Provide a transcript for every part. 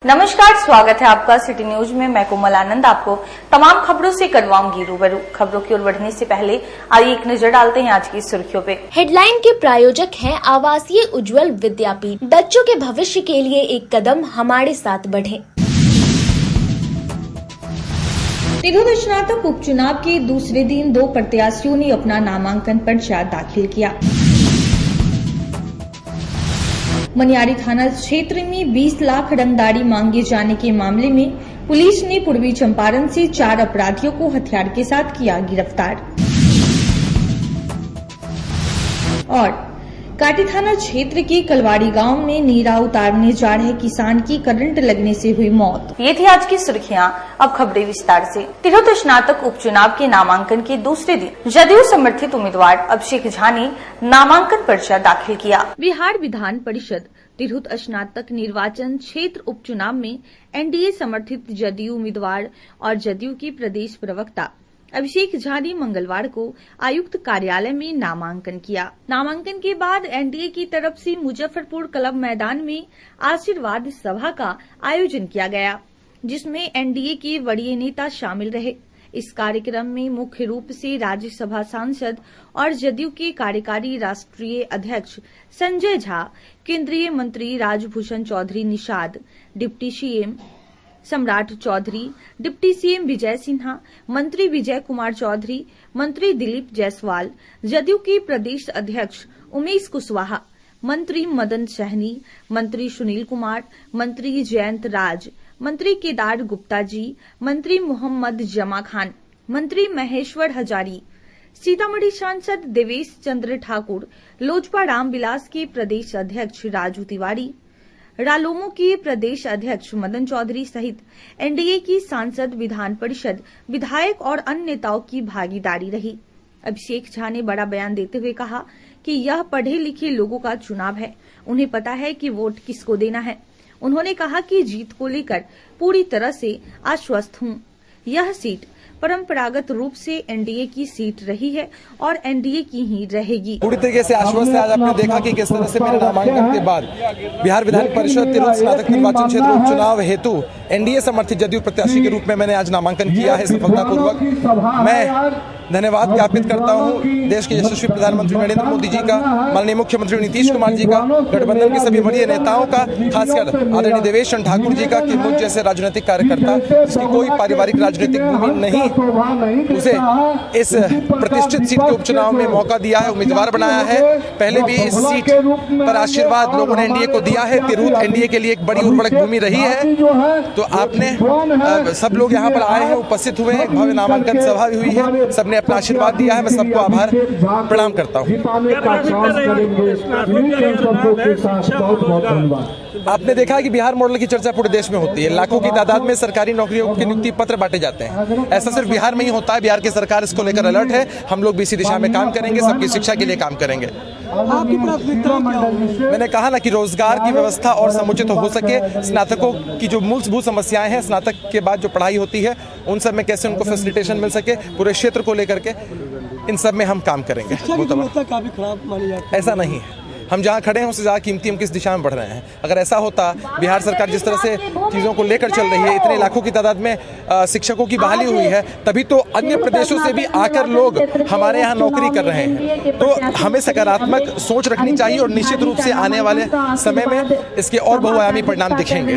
नमस्कार, स्वागत है आपका सिटी न्यूज में। मैं कोमल आनंद आपको तमाम खबरों से करवाऊंगी रूबरू। खबरों की ओर बढ़ने से पहले आइए एक नजर डालते हैं आज की सुर्खियों पे। हेडलाइन के प्रायोजक हैं आवासीय उज्ज्वल विद्यापीठ। बच्चों के भविष्य के लिए एक कदम हमारे साथ बढ़ें। तिरहुत स्नातक उपचुनाव के दूसरे दिन 2 प्रत्याशियों ने अपना नामांकन पर्चा दाखिल किया। मनियारी थाना क्षेत्र में 20 लाख रंगदारी मांगे जाने के मामले में पुलिस ने पूर्वी चंपारण से 4 अपराधियों को हथियार के साथ किया गिरफ्तार। और काटी थाना क्षेत्र के कलवाड़ी गांव में नीरा उतारने जा रहे किसान की करंट लगने से हुई मौत। ये थी आज की सुर्खियां। अब खबरें विस्तार से। तिरहुत स्नातक उपचुनाव के नामांकन के दूसरे दिन जदयू समर्थित उम्मीदवार अभिषेक झा ने नामांकन पर्चा दाखिल किया। बिहार विधान परिषद तिरहुत स्नातक निर्वाचन क्षेत्र उपचुनाव में एनडीए समर्थित जदयू उम्मीदवार और जदयू की प्रदेश प्रवक्ता अभिषेक झा ने मंगलवार को आयुक्त कार्यालय में नामांकन किया। नामांकन के बाद एनडीए की तरफ से मुजफ्फरपुर क्लब मैदान में आशीर्वाद सभा का आयोजन किया गया, जिसमें एनडीए के वरीय नेता शामिल रहे। इस कार्यक्रम में मुख्य रूप से राज्यसभा सांसद और जदयू के कार्यकारी राष्ट्रीय अध्यक्ष संजय झा, केंद्रीय मंत्री राजभूषण चौधरी निषाद, डिप्टी सीएम सम्राट चौधरी, डिप्टी सीएम विजय सिन्हा, मंत्री विजय कुमार चौधरी, मंत्री दिलीप जायसवाल, जदयू के प्रदेश अध्यक्ष उमेश कुशवाहा, मंत्री मदन सहनी, मंत्री सुनील कुमार, मंत्री जयंत राज, मंत्री केदार गुप्ता जी, मंत्री मोहम्मद जमा खान, मंत्री महेश्वर हजारी, सीतामढ़ी सांसद देवेश चंद्र ठाकुर, लोजपा रामविलास के प्रदेश अध्यक्ष राजू तिवारी, रालोमो के प्रदेश अध्यक्ष मदन चौधरी सहित एनडीए की सांसद, विधान परिषद विधायक और अन्य नेताओं की भागीदारी रही। अभिषेक झा ने बड़ा बयान देते हुए कहा कि यह पढ़े लिखे लोगों का चुनाव है, उन्हें पता है कि वोट किसको देना है। उन्होंने कहा कि जीत को लेकर पूरी तरह से आश्वस्त हूं। यह सीट परंपरागत रूप से एनडीए की सीट रही है और एनडीए की ही रहेगी। पूरी तरीके से आश्वस्त है। आज आपने देखा कि किस तरह से मेरे नामांकन के बाद बिहार विधान परिषद तिरहुत स्नातक निर्वाचन क्षेत्र उपचुनाव हेतु एनडीए समर्थित जदयू प्रत्याशी के रूप में मैंने आज नामांकन किया है सफलतापूर्वक। मैं धन्यवाद ज्ञापित करता हूं देश के यशस्वी प्रधानमंत्री नरेंद्र मोदी जी का, माननीय मुख्यमंत्री नीतीश कुमार जी का, गठबंधन के सभी वरीय नेताओं का, खासकर आदरणीय देवेश चंद्र ठाकुर जी का, कि मुझ जैसे राजनीतिक कार्यकर्ता जिसकी कोई पारिवारिक राजनीतिक भूमि नहीं, उसे इस प्रतिष्ठित सीट के उपचुनाव में मौका दिया है, उम्मीदवार बनाया है। पहले भी इस सीट पर आशीर्वाद लोगों ने एनडीए को दिया है। तिरहुत एनडीए के लिए एक बड़ी उर्वरक भूमि रही है। तो आपने सब लोग यहाँ पर आए हैं, उपस्थित हुए हैं, भव्य नामांकन सभा भी हुई है, सबने अपना आशीर्वाद दिया है। मैं सबको आभार प्रणाम करता हूँ। आपने देखा है कि बिहार मॉडल की चर्चा पूरे देश में होती है। लाखों की तादाद में सरकारी नौकरियों के नियुक्ति पत्र बांटे जाते हैं। ऐसा सिर्फ बिहार में ही होता है। बिहार की सरकार इसको लेकर अलर्ट है। हम लोग भी इसी दिशा में काम करेंगे, सबकी शिक्षा के लिए काम करेंगे। आपकी प्राथमिकता क्या होगी? मैंने कहा ना कि रोजगार की व्यवस्था और समुचित हो सके, स्नातकों की जो मूलभूत समस्याएं हैं, स्नातक के बाद जो पढ़ाई होती है, उन सब में कैसे उनको फैसिलिटेशन मिल सके, पूरे क्षेत्र को लेकर के इन सब में हम काम करेंगे। काफी खराब मानी जाती है। ऐसा नहीं है। हम जहाँ खड़े हैं उससे ज़्यादा कीमती हम किस दिशा में बढ़ रहे हैं। अगर ऐसा होता, बिहार सरकार जिस तरह से चीज़ों को लेकर चल रही है, इतने लाखों की तादाद में शिक्षकों की बहाली हुई है, तभी तो अन्य प्रदेशों से भी आकर लोग हमारे यहाँ नौकरी कर रहे हैं। तो हमें सकारात्मक सोच रखनी चाहिए और निश्चित रूप से आने वाले समय में इसके और बहुआयामी परिणाम दिखेंगे।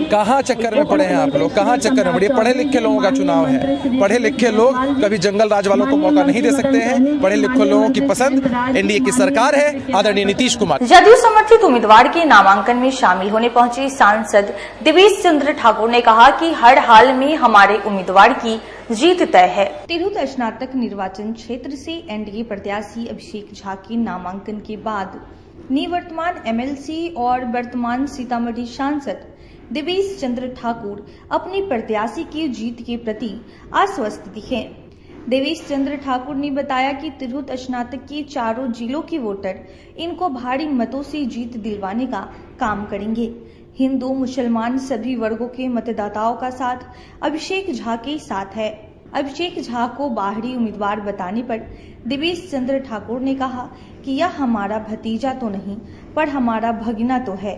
कहाँ चक्कर में पड़े हैं आप लोग, कहाँ चक्कर में पड़े? पढ़े लिखे लोगों का चुनाव है। पढ़े लिखे लोग कभी जंगल राज वालों को मौका नहीं दे सकते हैं। पढ़े लिखे लोगों की पसंद एनडीए की सरकार है, आदरणीय नीतीश कुमार। जदयू समर्थित उम्मीदवार के नामांकन में शामिल होने पहुंचे सांसद देवेश चंद्र ठाकुर ने कहा कि हर हाल में हमारे उम्मीदवार की जीत तय है। तिरहुत स्नातक निर्वाचन क्षेत्र से एनडीए प्रत्याशी अभिषेक झा के नामांकन के बाद निवर्तमान एमएलसी और वर्तमान सीतामढ़ी सांसद देवेश चंद्र ठाकुर अपने प्रत्याशी की जीत के प्रति आश्वस्त दिखे। देवेश चंद्र ठाकुर ने बताया कि तिरहुत स्नातक के चारों जिलों के वोटर इनको भारी मतों से जीत दिलवाने का काम करेंगे। हिंदू मुसलमान सभी वर्गों के मतदाताओं का साथ अभिषेक झा के साथ है। अभिषेक झा को बाहरी उम्मीदवार बताने पर देवेश चंद्र ठाकुर ने कहा कि यह हमारा भतीजा तो नहीं पर हमारा भगिना तो है।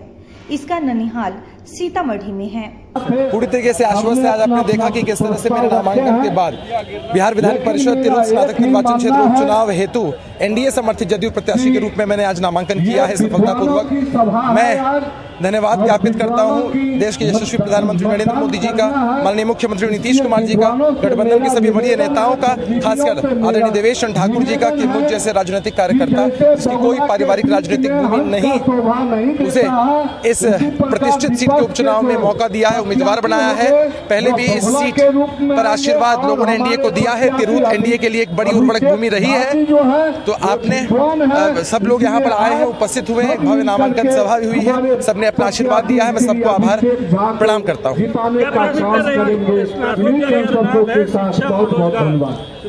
इसका ननिहाल सीतामढ़ी में है। पूरी तरीके से आश्वस्त है। आज आपने देखा कि किस तरह से मेरे नामांकन के बाद बिहार विधान परिषद तिरहुत स्नातक निर्वाचन क्षेत्र उपचुनाव हेतु एनडीए समर्थित जदयू प्रत्याशी के रूप में मैंने आज नामांकन किया है सफलतापूर्वक। मैं धन्यवाद ज्ञापित करता हूं देश के यशस्वी प्रधानमंत्री नरेंद्र मोदी जी का, माननीय मुख्यमंत्री नीतीश कुमार जी का, गठबंधन के सभी वरीय नेताओं का, खासकर आदरणीय देवेश चंद्र ठाकुर जी का कि मुझ जैसे राजनीतिक कार्यकर्ता जिसकी कोई पारिवारिक राजनीतिक भूमि नहीं, उसे इस प्रतिष्ठित सीट के उपचुनाव में मौका दिया है, उम्मीदवार बनाया है। पहले भी इस सीट पर आशीर्वाद लोगों ने एनडीए को दिया है। तिरहुत एनडीए के लिए एक बड़ी उर्वरक भूमि रही है। तो आपने सब लोग यहाँ पर आए हैं, उपस्थित हुए हैं, भव्य नामांकन सभा भी हुई है, सबने अपना आशीर्वाद दिया है। मैं सबको आभार प्रणाम करता हूँ।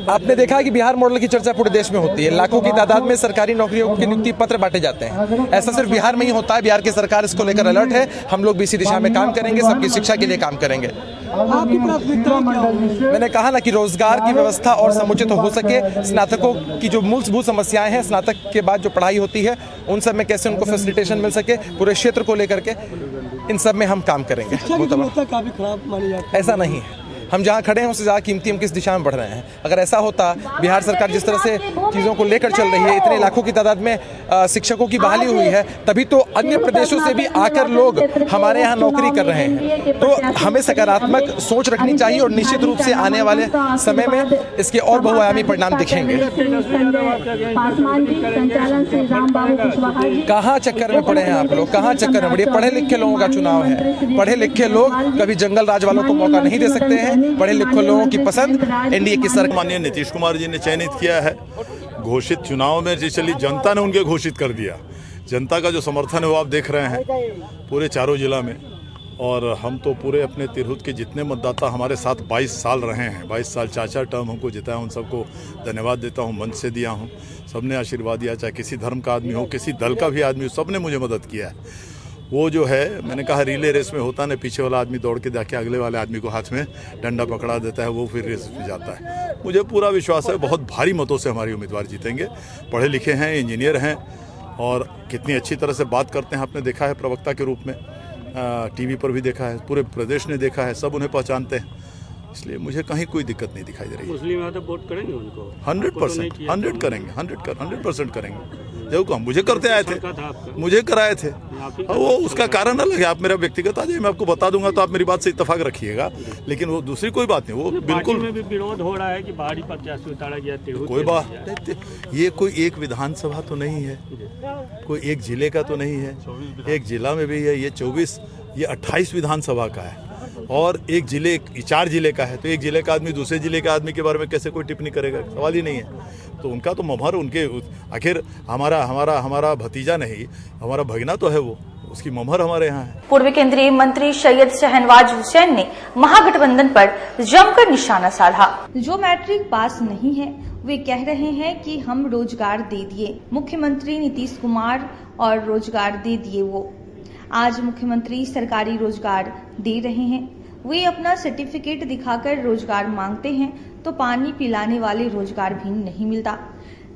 आपने देखा कि बिहार मॉडल की चर्चा पूरे देश में होती है। लाखों की तादाद में सरकारी नौकरियों के नियुक्ति पत्र बांटे जाते हैं। ऐसा सिर्फ बिहार में ही होता है। बिहार की सरकार इसको लेकर अलर्ट है। हम लोग भी इसी दिशा में काम करेंगे, सबकी शिक्षा के लिए काम करेंगे। आपकी प्राथमिकता क्या होगी? मैंने कहा ना कि रोजगार की व्यवस्था और समुचित हो सके, स्नातकों की जो मूलभूत समस्याएं हैं, स्नातक के बाद जो पढ़ाई होती है उन सब में कैसे उनको फैसिलिटेशन मिल सके, पूरे क्षेत्र को लेकर के इन सब में हम काम करेंगे। काफी खराब मानी जाती है। ऐसा नहीं है। हम जहाँ खड़े हैं उससे ज़्यादा कीमती हम किस दिशा में बढ़ रहे हैं। अगर ऐसा होता, बिहार सरकार जिस तरह से चीज़ों को लेकर चल रही है, इतने लाखों की तादाद में शिक्षकों की बहाली हुई है, तभी तो अन्य प्रदेशों से भी आकर लोग हमारे यहाँ नौकरी कर रहे हैं। तो हमें सकारात्मक सोच रखनी चाहिए और निश्चित रूप से आने वाले समय में इसके और बहुआयामी परिणाम दिखेंगे। कहाँ चक्कर में पड़े हैं आप लोग, कहाँ चक्कर में पड़े? पढ़े लिखे लोगों का चुनाव है। पढ़े लिखे लोग कभी जंगल राज वालों को मौका नहीं दे सकते हैं। पढ़े लिखे लोगों की पसंद एनडीए की सरकार। माननीय नीतीश कुमार जी ने चयनित किया है। घोषित चुनाव में चली जनता ने उनके घोषित कर दिया। जनता का जो समर्थन है वो आप देख रहे हैं पूरे चारों जिला में। और हम तो पूरे अपने तिरहुत के जितने मतदाता हमारे साथ 22 साल रहे हैं, 22 साल 4 टर्म हमको जिताया, उन सबको धन्यवाद देता हूँ, मंच से दिया हूँ। सबने आशीर्वाद दिया, चाहे किसी धर्म का आदमी हो, किसी दल का भी आदमी हो, सबने मुझे मदद किया है। वो जो है, मैंने कहा रिले रेस में होता ना, पीछे वाला आदमी दौड़ के जाके अगले वाले आदमी को हाथ में डंडा पकड़ा देता है, वो फिर रेस में जाता है। मुझे पूरा विश्वास है बहुत भारी मतों से हमारे उम्मीदवार जीतेंगे। पढ़े लिखे हैं, इंजीनियर हैं और कितनी अच्छी तरह से बात करते हैं। आपने देखा है प्रवक्ता के रूप में, टीवी पर भी देखा है, पूरे प्रदेश ने देखा है, सब उन्हें पहचानते हैं। इसलिए मुझे कहीं कोई दिक्कत नहीं दिखाई दे रही है। मुस्लिम है तो वोट करेंगे उनको 100% 100 करेंगे, 100% करेंगे। जब हम मुझे करते आए थे, मुझे कराए थे, वो उसका कारण अलग है। आप मेरा व्यक्तिगत आ जाइए, मैं आपको बता दूंगा तो आप मेरी बात से इत्तेफाक रखिएगा, लेकिन वो दूसरी कोई बात नहीं। वो बिल्कुल में भी विरोध हो रहा है कि बाहरी प्रत्याशी उतारा गया। कोई बात नहीं, ये कोई एक विधानसभा तो नहीं है, कोई एक जिले का तो नहीं है। एक जिला में भी है, ये 24, ये 28 विधानसभा का है और एक जिले 4 जिले का है। तो एक जिले का आदमी दूसरे जिले के आदमी के बारे में कैसे कोई टिप्पणी करेगा? सवाल ही नहीं है। तो उनका तो मोहर उनके, आखिर हमारा भतीजा नहीं, हमारा भगना तो है, वो उसकी मोहर हमारे यहाँ है। पूर्व केंद्रीय मंत्री सैयद शहनवाज हुसैन ने महागठबंधन पर जमकर निशाना साधा। जो मैट्रिक पास नहीं है वे कह रहे हैं कि हम रोजगार दे दिए, मुख्यमंत्री नीतीश कुमार और रोजगार दे दिए। वो आज मुख्यमंत्री सरकारी रोजगार दे रहे हैं। वे अपना सर्टिफिकेट दिखाकर रोजगार मांगते हैं तो पानी पिलाने वाले रोजगार भी नहीं मिलता।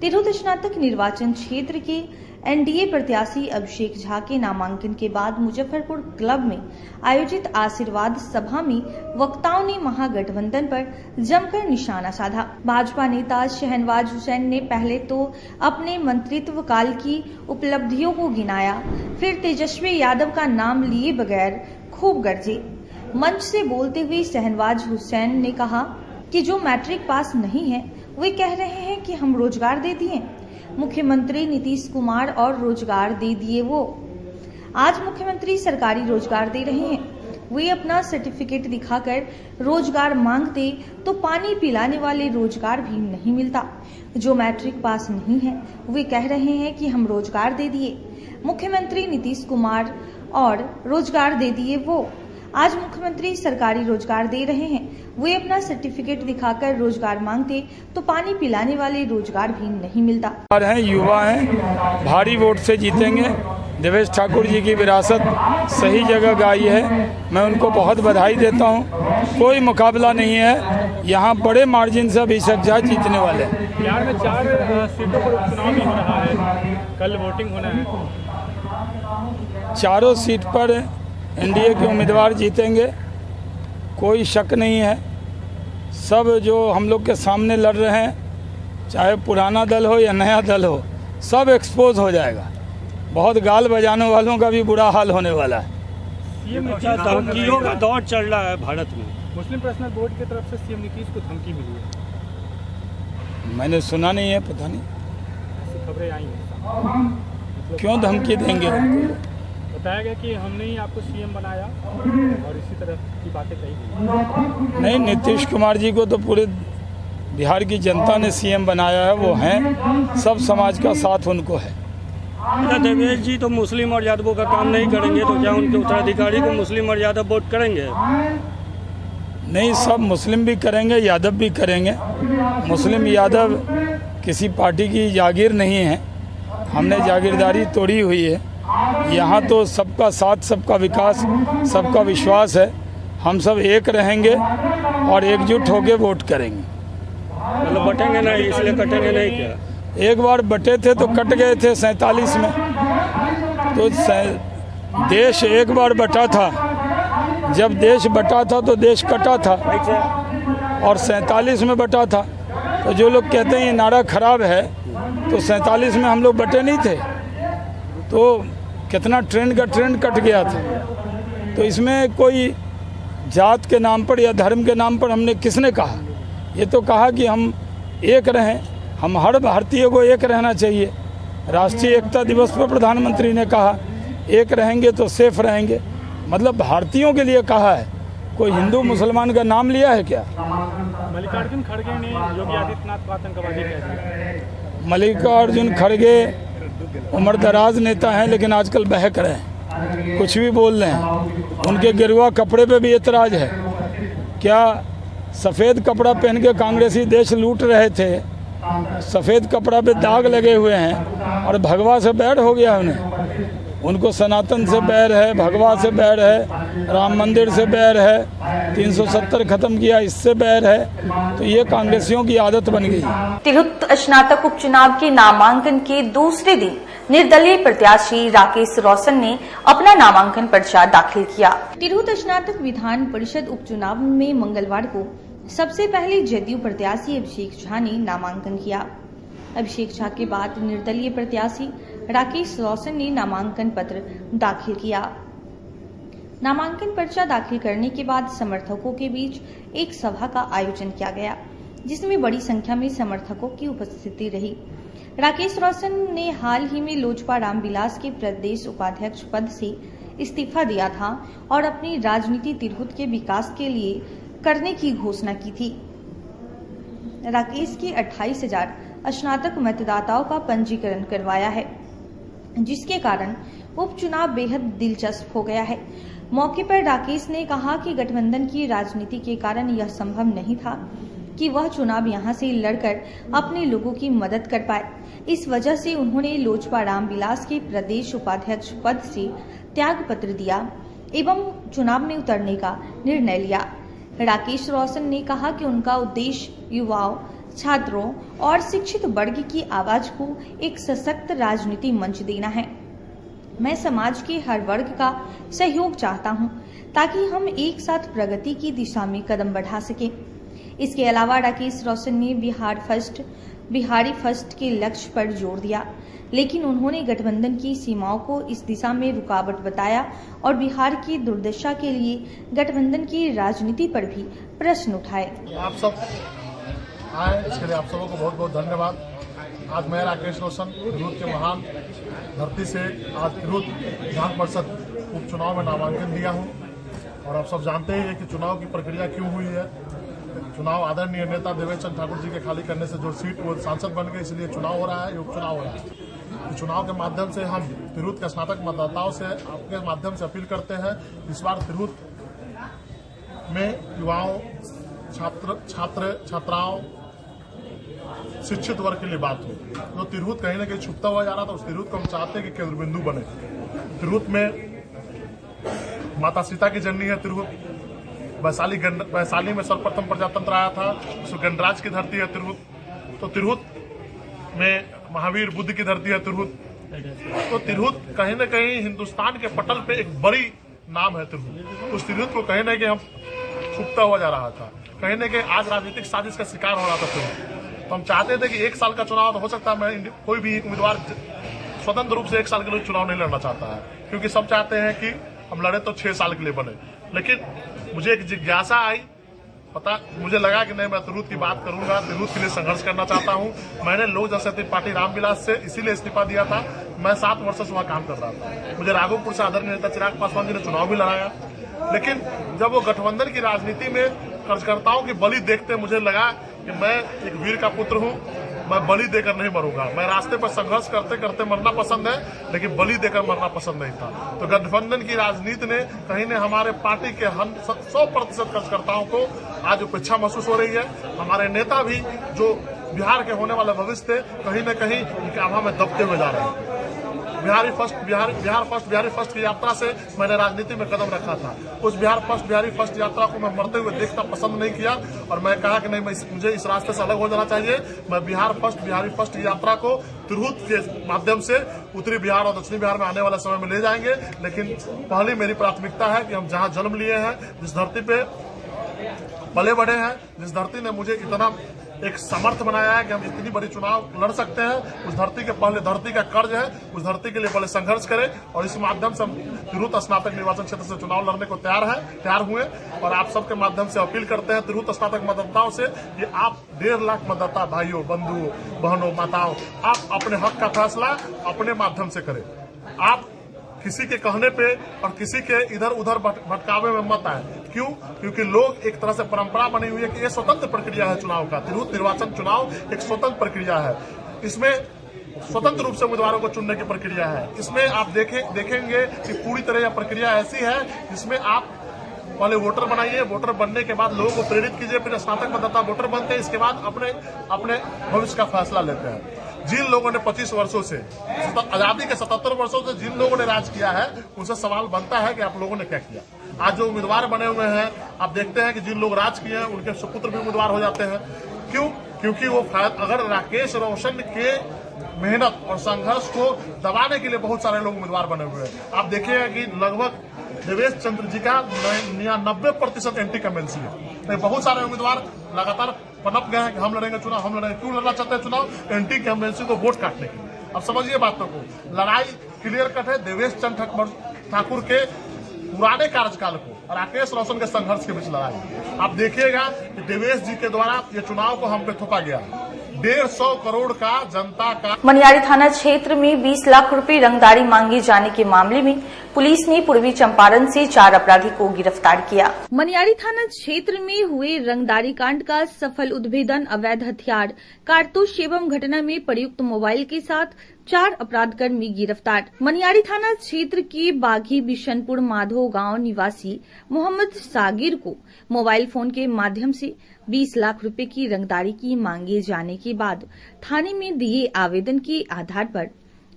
तिरहुत स्नातक निर्वाचन क्षेत्र के एनडीए प्रत्याशी अभिषेक झा के नामांकन के बाद मुजफ्फरपुर क्लब में आयोजित आशीर्वाद सभा में वक्ताओं ने महागठबंधन पर जमकर निशाना साधा। भाजपा नेता शहनवाज हुसैन ने पहले तो अपने मंत्रित्व काल की उपलब्धियों को गिनाया, फिर तेजस्वी यादव का नाम लिए बगैर खूब गरजे। मंच से बोलते हुए शहनवाज हुसैन ने कहा कि जो मैट्रिक पास नहीं है वे कह रहे हैं कि हम रोजगार दे दिए, मुख्यमंत्री नीतीश कुमार और रोजगार दे दिए। वो आज मुख्यमंत्री सरकारी रोजगार दे रहे हैं। वे अपना सर्टिफिकेट दिखाकर रोजगार मांगते तो पानी पिलाने वाले रोजगार भी नहीं मिलता। जो मैट्रिक पास नहीं है वे कह रहे हैं कि हम रोजगार दे दिए, मुख्यमंत्री नीतीश कुमार और रोजगार दे दिए। वो आज मुख्यमंत्री सरकारी रोजगार दे रहे हैं। वे अपना सर्टिफिकेट दिखाकर रोजगार मांगते तो पानी पिलाने वाले रोजगार भी नहीं मिलता। हैं युवा हैं, भारी वोट से जीतेंगे। देवेश ठाकुर जी की विरासत सही जगह गाई है, मैं उनको बहुत बधाई देता हूं। कोई मुकाबला नहीं है, यहाँ बड़े मार्जिन से अभिषेक झा जीतने वाले हैं। बिहार में 4 सीटों पर उपचुनाव भी हो रहा है, कल वोटिंग होना है। चारों सीट पर एनडीए के उम्मीदवार जीतेंगे, कोई शक नहीं है। सब जो हम लोग के सामने लड़ रहे हैं, चाहे पुराना दल हो या नया दल हो, सब एक्सपोज हो जाएगा। बहुत गाल बजाने वालों का भी बुरा हाल होने वाला है। सीएम नीतीश धमकियों का दौर चल रहा है भारत में। मुस्लिम पर्सनल बोर्ड की तरफ से सीएम नीतीश को धमकी मिली है। मैंने सुना नहीं है, पता नहीं ऐसी खबरें आई हैं। क्यों धमकी देंगे। बताया गया कि हमने ही आपको सीएम बनाया और इसी तरह की बातें कही गई। नहीं, नीतीश कुमार जी को तो पूरे बिहार की जनता ने सीएम बनाया है, वो हैं, सब समाज का साथ उनको है। देवेश जी तो मुस्लिम और यादवों का काम नहीं करेंगे, तो क्या उनके उत्तराधिकारी को मुस्लिम और यादव वोट करेंगे? नहीं, सब मुस्लिम भी करेंगे, यादव भी करेंगे। मुस्लिम यादव किसी पार्टी की जागीर नहीं है, हमने जागीरदारी तोड़ी हुई है। यहाँ तो सबका साथ, सबका विकास, सबका विश्वास है। हम सब एक रहेंगे और एकजुट होकर वोट करेंगे। मतलब बटेंगे नहीं, इसलिए कटेंगे नहीं क्या? एक बार बटे थे तो कट गए थे 47 में, तो देश एक बार बटा था। जब देश बटा था तो देश कटा था और 47 में बटा था। तो जो लोग कहते हैं ये नारा खराब है, तो 47 में हम लोग बटे नहीं थे, तो कितना ट्रेंड का ट्रेंड कट गया था। तो इसमें कोई जात के नाम पर या धर्म के नाम पर हमने किसने कहा? ये तो कहा कि हम एक रहें, हम हर भारतीय को एक रहना चाहिए। राष्ट्रीय एकता दिवस पर प्रधानमंत्री ने कहा एक रहेंगे तो सेफ रहेंगे, मतलब भारतीयों के लिए कहा है। कोई हिंदू मुसलमान का नाम लिया है क्या? मल्लिकार्जुन खड़गे ने योगी आदित्यनाथ को आतंकवादी कह दिया। मल्लिकार्जुन खड़गे उम्र दराज नेता हैं, लेकिन आजकल बहक रहे हैं, कुछ भी बोल रहे हैं। उनके गिरवा कपड़े पे भी एतराज है। क्या सफ़ेद कपड़ा पहन के कांग्रेसी देश लूट रहे थे, सफ़ेद कपड़ा पे दाग लगे हुए हैं और भगवा से बैर हो गया उन्हें। उनको सनातन से बैर है, भगवा से बैर है, राम मंदिर से बैर है, 370 खत्म किया इससे बैर है। तो ये कांग्रेसियों की आदत बन गई। तिरहुत स्नातक उपचुनाव के नामांकन के दूसरे दिन निर्दलीय प्रत्याशी राकेश रोशन ने अपना नामांकन पर्चा दाखिल किया। तिरहुत स्नातक विधान परिषद उपचुनाव में मंगलवार को सबसे पहले जदयू प्रत्याशी अभिषेक झा ने नामांकन किया। अभिषेक झा के बाद निर्दलीय प्रत्याशी राकेश रोशन ने नामांकन पत्र दाखिल किया। नामांकन पर्चा दाखिल करने के बाद समर्थकों के बीच एक सभा का आयोजन किया गया, जिसमें बड़ी संख्या में समर्थकों की उपस्थिति रही। राकेश रोशन ने हाल ही में लोजपा रामविलास के प्रदेश उपाध्यक्ष पद से इस्तीफा दिया था और अपनी राजनीति तिरहुत के विकास के लिए करने की घोषणा की थी। राकेश के 28,000 स्नातक मतदाताओं का पंजीकरण करवाया है, जिसके कारण उपचुनाव बेहद दिलचस्प हो गया है। मौके पर राकेश ने कहा कि गठबंधन की राजनीति के कारण यह संभव नहीं था कि वह चुनाव यहां से लड़कर अपने लोगों की मदद कर पाए। इस वजह से उन्होंने लोजपा रामविलास के प्रदेश उपाध्यक्ष पद से त्याग पत्र दिया एवं चुनाव में उतरने का निर्णय लिया। राकेश रोशन ने कहा कि उनका उद्देश्य युवाओं, छात्रों और शिक्षित वर्ग की आवाज को एक सशक्त राजनीति मंच देना है। मैं समाज के हर वर्ग का सहयोग चाहता हूं, ताकि हम एक साथ प्रगति की दिशा में कदम बढ़ा सकें। इसके अलावा राकेश रोशन ने बिहारी फर्स्ट के लक्ष्य पर जोर दिया, लेकिन उन्होंने गठबंधन की सीमाओं को इस दिशा में रुकावट बताया और बिहार की दुर्दशा के लिए गठबंधन की राजनीति पर भी प्रश्न उठाए। आप सब आए, इसके लिए आप सबों को बहुत बहुत धन्यवाद। आज मैं राकेश रोशन तिरहुत के महान धरती से आज तिरहुत विधान परिषद उपचुनाव में नामांकन दिया हूं। और आप सब जानते हैं कि चुनाव की प्रक्रिया क्यों हुई है। चुनाव आदरणीय नेता देवेश चंद्र ठाकुर जी के खाली करने से जो सीट वो सांसद बन गए, इसलिए चुनाव हो रहा है, ये उपचुनाव हो रहा है। चुनाव के माध्यम से हम तिरहुत के स्नातक मतदाताओं से आपके माध्यम से अपील करते हैं, इस बार तिरहुत में युवाओं, छात्राओं, शिक्षित वर्ग के लिए बात हो। जो तिरहुत कहीं न कहीं छुपता हुआ जा रहा था, उस तिरहुत को हम चाहते हैं कि केंद्र बिंदु बने। तिरहुत में माता सीता की जननी है तिरहुत, वैशाली में सर्वप्रथम प्रजातंत्र आया था, उसको गणराज की धरती है तिरहुत। तो तिरहुत में महावीर बुद्ध की धरती है तिरहुत। तो तिरहुत कहीं न कहीं हिंदुस्तान के पटल पे एक बड़ी नाम है तिरहुत। उस तिरहुत को कहीं न कहीं हम छुपता हुआ जा रहा था, कहीं न कहीं आज राजनीतिक साजिश का शिकार हो रहा था तिरहुत। तो हम चाहते थे कि 1 साल का चुनाव तो हो सकता है, कोई भी उम्मीदवार स्वतंत्र रूप से 1 साल के लिए चुनाव नहीं लड़ना चाहता है, क्योंकि सब चाहते हैं कि हम लड़े तो 6 साल के लिए बने। लेकिन मुझे एक जिज्ञासा आई, मुझे लगा कि नहीं, मैं तिरहुत की बात करूंगा, तिरहुत के लिए संघर्ष करना चाहता हूं। मैंने लोक जनशक्ति पार्टी रामविलास से इसीलिए इस्तीफा दिया था। मैं 7 वर्ष से वहां काम कर रहा था। मुझे राघोपुर से आदरणीय नेता चिराग पासवान जी ने चुनाव भी लड़ाया, लेकिन जब वो गठबंधन की राजनीति में कार्यकर्ताओं की बलि देखते मुझे लगा कि मैं एक वीर का पुत्र हूं, मैं बलि देकर नहीं मरूंगा। मैं रास्ते पर संघर्ष करते करते मरना पसंद है, लेकिन बलि देकर मरना पसंद नहीं था। तो गठबंधन की राजनीति ने कहीं ने हमारे पार्टी के 100% कार्यकर्ताओं को आज उपेक्षा महसूस हो रही है। हमारे नेता भी जो बिहार के होने वाले भविष्य थे, कहीं न कहीं उनके आभा में दबते हुए जा रहे हैं। बिहार फर्स्ट की यात्रा से मैंने राजनीति में कदम रखा था। उस बिहारी फर्स्ट यात्रा को मैं मरते हुए देखना पसंद नहीं किया और मैं कहा कि नहीं, मुझे इस रास्ते से अलग हो जाना चाहिए। मैं बिहारी फर्स्ट यात्रा को तिरहुत के माध्यम से उत्तरी बिहार और दक्षिणी बिहार में आने वाले समय में ले जाएंगे। लेकिन पहली मेरी प्राथमिकता है कि हम जहां जन्म लिए हैं, जिस धरती पे पले बढ़े हैं, जिस धरती ने मुझे इतना एक समर्थ बनाया है कि हम इतनी बड़ी चुनाव लड़ सकते हैं, उस धरती के पहले धरती का कर्ज है, उस धरती के लिए पहले संघर्ष करें। और इस माध्यम से हम तिरहुत स्नातक निर्वाचन क्षेत्र से चुनाव लड़ने को तैयार हुए। और आप सबके माध्यम से अपील करते हैं तिरहुत स्नातक मतदाताओं से कि आप 1.5 लाख मतदाता भाइयों, बंधुओं, बहनों, माताओं, आप अपने हक का फैसला अपने माध्यम से करें। आप किसी के कहने पे और किसी के इधर उधर भटकावे में मत आए। क्यों? क्योंकि लोग एक तरह से परंपरा बनी हुई है कि ये स्वतंत्र प्रक्रिया है चुनाव का। तिरहुत निर्वाचन चुनाव एक स्वतंत्र प्रक्रिया है। इसमें स्वतंत्र रूप से उम्मीदवारों को चुनने की प्रक्रिया है। इसमें आप देखेंगे कि पूरी तरह यह प्रक्रिया ऐसी है जिसमें आप पहले वोटर बनाइए, वोटर बनने के बाद लोगों को प्रेरित कीजिए, फिर स्नातक मतदाता वोटर बनते हैं, इसके बाद अपने भविष्य का फैसला लेते हैं। जिन लोगों ने 25 वर्षों से, आजादी के 77 वर्षों से जिन लोगों ने राज किया है, उनसे सवाल बनता है कि आप लोगों ने क्या किया। आज जो उम्मीदवार बने हुए हैं, आप देखते हैं कि जिन लोग राज किए हैं उनके सुपुत्र भी उम्मीदवार हो जाते हैं। क्यों? क्योंकि वो अगर राकेश रोशन के मेहनत और संघर्ष को दबाने के लिए बहुत सारे लोग उम्मीदवार बने हुए हैं। आप देखिएगा कि लगभग देवेश चंद्र जी का 99% एंटी इनकम्बेंसी है। बहुत सारे उम्मीदवार लगातार पनप गए हैं कि हम लड़ेंगे चुनाव, हम लड़ेंगे। क्यों लड़ना चाहते हैं चुनाव? एंटी इनकम्बेंसी को वोट काटने के लिए। अब समझिए बातों को, लड़ाई क्लियर कट है देवेश चंद्र ठाकुर के पुराने कार्यकाल को और राकेश रोशन के संघर्ष के बीच लड़ाई। आप देखिएगा कि देवेश जी के द्वारा ये चुनाव को हम पे थोपा गया। 150 करोड़ का जनता का। मनियारी थाना क्षेत्र में 20 लाख रुपए रंगदारी मांगे जाने के मामले में पुलिस ने पूर्वी चंपारण से 4 अपराधी को गिरफ्तार किया। मनियारी थाना क्षेत्र में हुए रंगदारी कांड का सफल उद्भेदन, अवैध हथियार, कारतूस एवं घटना में प्रयुक्त मोबाइल के साथ 4 अपराधकर्मी गिरफ्तार। मनियारी थाना क्षेत्र के बाघी बिशनपुर माधो गांव निवासी मोहम्मद सागिर को मोबाइल फोन के माध्यम से 20 लाख रुपए की रंगदारी की मांगे जाने के बाद थाने में दिए आवेदन के आधार पर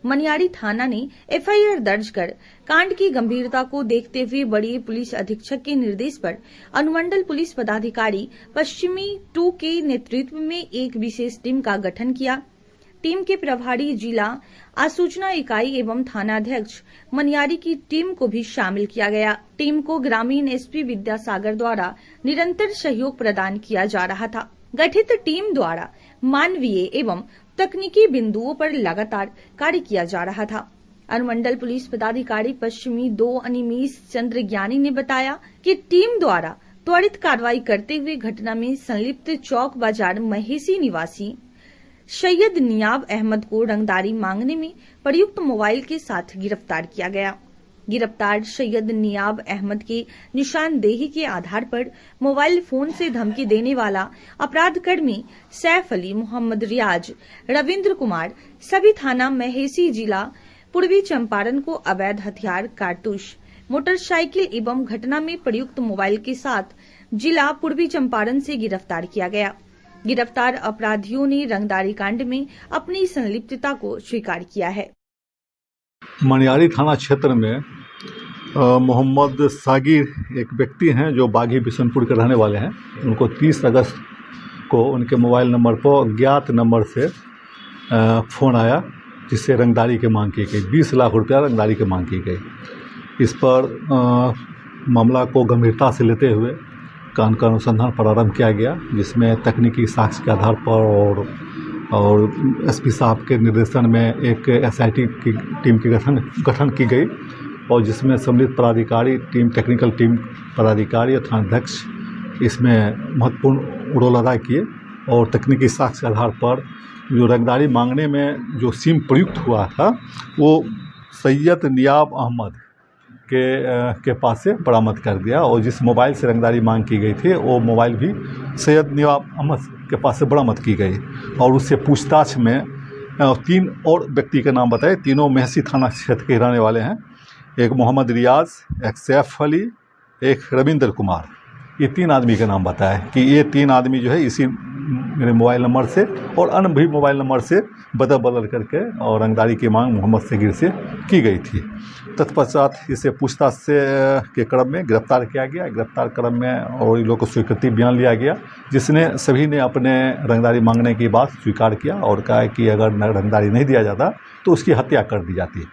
मनियारी थाना ने एफआईआर दर्ज कर कांड की गंभीरता को देखते हुए बड़ी पुलिस अधीक्षक के निर्देश पर अनुमंडल पुलिस पदाधिकारी पश्चिमी 2 के नेतृत्व में एक विशेष टीम का गठन किया। टीम के प्रभारी जिला आसूचना इकाई एवं थानाध्यक्ष मनियारी की टीम को भी शामिल किया गया। टीम को ग्रामीण एसपी विद्यासागर द्वारा निरंतर सहयोग प्रदान किया जा रहा था। गठित टीम द्वारा मानवीय एवं तकनीकी बिंदुओं पर लगातार कार्य किया जा रहा था। अनुमंडल पुलिस पदाधिकारी पश्चिमी 2 अनिमेश चंद्र ज्ञानी ने बताया कि टीम द्वारा त्वरित कार्रवाई करते हुए घटना में संलिप्त चौक बाजार महेशी निवासी सैयद नियाब अहमद को रंगदारी मांगने में प्रयुक्त मोबाइल के साथ गिरफ्तार किया गया। गिरफ्तार सैयद नियाब अहमद के निशानदेही के आधार पर मोबाइल फोन से धमकी देने वाला अपराधकर्मी सैफ अली, मोहम्मद रियाज, रविंद्र कुमार सभी थाना महेशी जिला पूर्वी चंपारण को अवैध हथियार, कारतूस, मोटरसाइकिल एवं घटना में प्रयुक्त मोबाइल के साथ जिला पूर्वी चंपारण से गिरफ्तार किया गया। गिरफ्तार अपराधियों ने रंगदारी कांड में अपनी संलिप्तता को स्वीकार किया है। मनियारी थाना क्षेत्र में मोहम्मद सागिर एक व्यक्ति हैं जो बागी बिशनपुर के रहने वाले हैं। उनको 30 अगस्त को उनके मोबाइल नंबर पर अज्ञात नंबर से फ़ोन आया जिससे रंगदारी की मांग की गई। 20 लाख रुपया रंगदारी की मांग की गई। इस पर मामला को गंभीरता से लेते हुए कानून का अनुसंधान प्रारंभ किया गया, जिसमें तकनीकी साक्ष्य के आधार पर और एसपी साहब के निर्देशन में एक एसआईटी की टीम की गठन की गई और जिसमें सम्मिलित पदाधिकारी टीम, टेक्निकल टीम पदाधिकारी और थानाध्यक्ष इसमें महत्वपूर्ण रोल अदा किए और तकनीकी साक्ष्य के आधार पर जो रंगदारी मांगने में जो सिम प्रयुक्त हुआ था वो सैयद नियाब अहमद के पास से बरामद कर दिया और जिस मोबाइल से रंगदारी मांग की गई थी वो मोबाइल भी सैयद नियाब अहमद के पास से बरामद की गई और उससे पूछताछ में 3 और व्यक्ति के नाम बताए। तीनों मेहसी थाना क्षेत्र के रहने वाले हैं। एक मोहम्मद रियाज, एक सैफ अली, एक रविंद्र कुमार, ये 3 आदमी के नाम बताए कि ये 3 आदमी जो है इसी मेरे मोबाइल नंबर से और अन्य भी मोबाइल नंबर से बदल करके और रंगदारी की मांग मोहम्मद सगीर से की गई थी। तत्पश्चात इसे पूछताछ से के क्रम में गिरफ्तार किया गया। गिरफ्तार क्रम में और इन लोगों को स्वीकृति बयान लिया गया, जिसने सभी ने अपने रंगदारी मांगने की बात स्वीकार किया और कहा कि अगर रंगदारी नहीं दिया जाता तो उसकी हत्या कर दी जाती।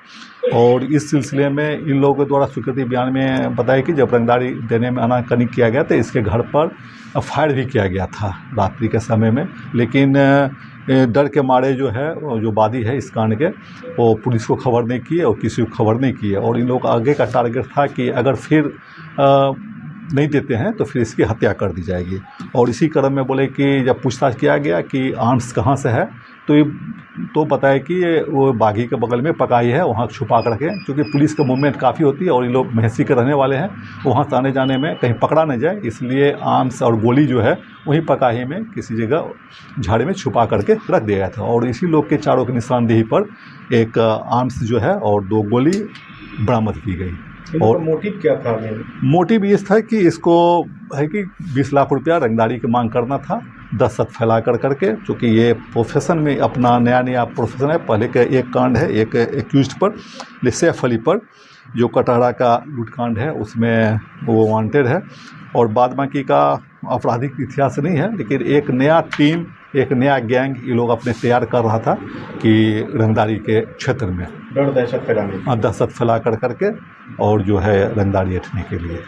और इस सिलसिले में इन लोगों के द्वारा स्वीकृति बयान में बताया कि जब रंगदारी देने में आनाकानी किया गया तो इसके घर पर फायर भी किया गया था रात्रि के समय में, लेकिन डर के मारे जो है जो वादी है इस कांड के वो पुलिस को खबर नहीं किए और किसी को खबर नहीं किए और इन लोगों का आगे का टारगेट था कि अगर फिर नहीं देते हैं तो फिर इसकी हत्या कर दी जाएगी। और इसी क्रम में बोले कि जब पूछताछ किया गया कि आर्म्स कहाँ से है तो बताया कि वो बागी के बगल में पकाई है, वहाँ छुपा कर रखें, क्योंकि पुलिस का मूवमेंट काफ़ी होती है और ये लोग महसी के रहने वाले हैं, वहाँ से आने जाने में कहीं पकड़ा न जाए, इसलिए आर्म्स और गोली जो है वहीं पकाही में किसी जगह झाड़ी में छुपा करके रख दिया गया था। और इसी लोग के चारों की निशानदेही पर एक आर्म्स जो है और 2 गोली बरामद की गई। और मोटिव क्या था? मोटिव ये था कि इसको है कि 20 लाख रुपया रंगदारी की मांग करना था, दहशत फैला करके, क्योंकि ये प्रोफेशन में अपना नया प्रोफेशन है। पहले का एक कांड है एक एक्यूज्ड पर, सैफ अली पर, जो कटहरा का लूटकांड है उसमें वो वांटेड है और बाद बाकी का आपराधिक इतिहास नहीं है, लेकिन एक नया टीम, एक नया गैंग ये लोग अपने तैयार कर रहा था कि रंगदारी के क्षेत्र में डर दहशत फैलाने, दहशत फैला करके और जो है रंगदारी हटने के लिए।